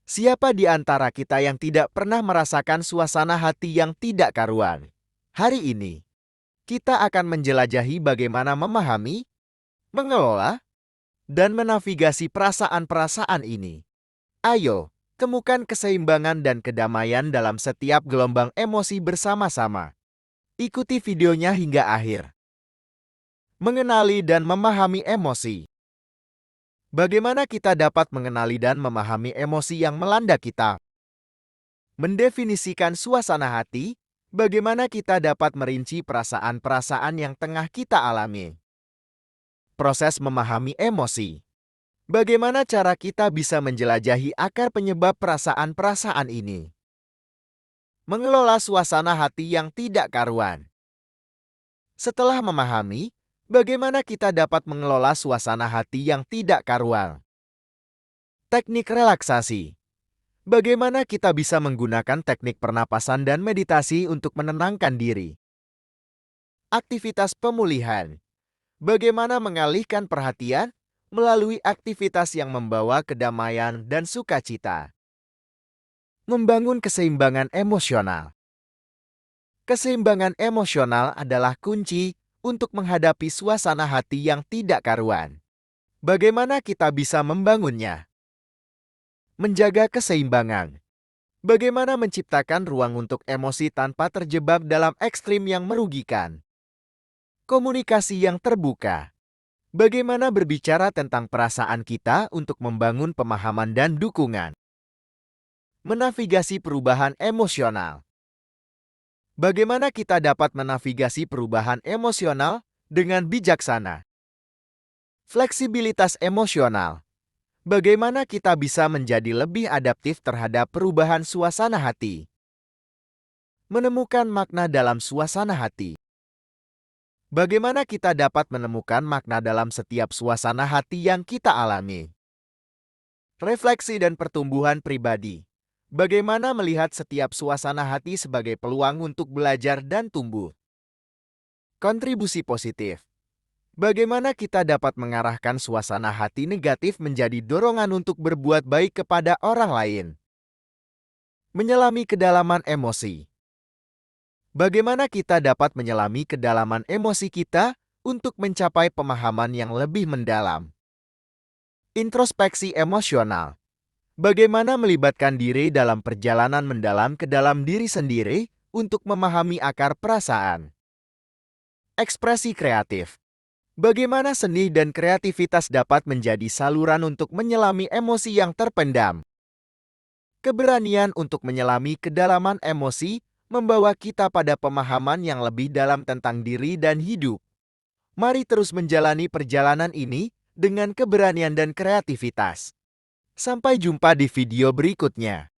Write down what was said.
Siapa di antara kita yang tidak pernah merasakan suasana hati yang tidak karuan? Hari ini, kita akan menjelajahi bagaimana memahami, mengelola, dan menavigasi perasaan-perasaan ini. Ayo, temukan keseimbangan dan kedamaian dalam setiap gelombang emosi bersama-sama. Ikuti videonya hingga akhir. Mengenali dan memahami emosi. Bagaimana kita dapat mengenali dan memahami emosi yang melanda kita? Mendefinisikan suasana hati, bagaimana kita dapat merinci perasaan-perasaan yang tengah kita alami. Proses memahami emosi. Bagaimana cara kita bisa menjelajahi akar penyebab perasaan-perasaan ini? Mengelola suasana hati yang tidak karuan. Setelah memahami, bagaimana kita dapat mengelola suasana hati yang tidak karuan? Teknik relaksasi. Bagaimana kita bisa menggunakan teknik pernapasan dan meditasi untuk menenangkan diri? Aktivitas pemulihan. Bagaimana mengalihkan perhatian melalui aktivitas yang membawa kedamaian dan sukacita? Membangun keseimbangan emosional. Keseimbangan emosional adalah kunci untuk menghadapi suasana hati yang tidak karuan. Bagaimana kita bisa membangunnya? Menjaga keseimbangan. Bagaimana menciptakan ruang untuk emosi tanpa terjebak dalam ekstrim yang merugikan? Komunikasi yang terbuka. Bagaimana berbicara tentang perasaan kita untuk membangun pemahaman dan dukungan? Menavigasi perubahan emosional. Bagaimana kita dapat menavigasi perubahan emosional dengan bijaksana? Fleksibilitas emosional. Bagaimana kita bisa menjadi lebih adaptif terhadap perubahan suasana hati? Menemukan makna dalam suasana hati. Bagaimana kita dapat menemukan makna dalam setiap suasana hati yang kita alami? Refleksi dan pertumbuhan pribadi. Bagaimana melihat setiap suasana hati sebagai peluang untuk belajar dan tumbuh? Kontribusi positif. Bagaimana kita dapat mengarahkan suasana hati negatif menjadi dorongan untuk berbuat baik kepada orang lain? Menyelami kedalaman emosi. Bagaimana kita dapat menyelami kedalaman emosi kita untuk mencapai pemahaman yang lebih mendalam? Introspeksi emosional. Bagaimana melibatkan diri dalam perjalanan mendalam ke dalam diri sendiri untuk memahami akar perasaan? Ekspresi kreatif. Bagaimana seni dan kreativitas dapat menjadi saluran untuk menyelami emosi yang terpendam? Keberanian untuk menyelami kedalaman emosi membawa kita pada pemahaman yang lebih dalam tentang diri dan hidup. Mari terus menjalani perjalanan ini dengan keberanian dan kreativitas. Sampai jumpa di video berikutnya.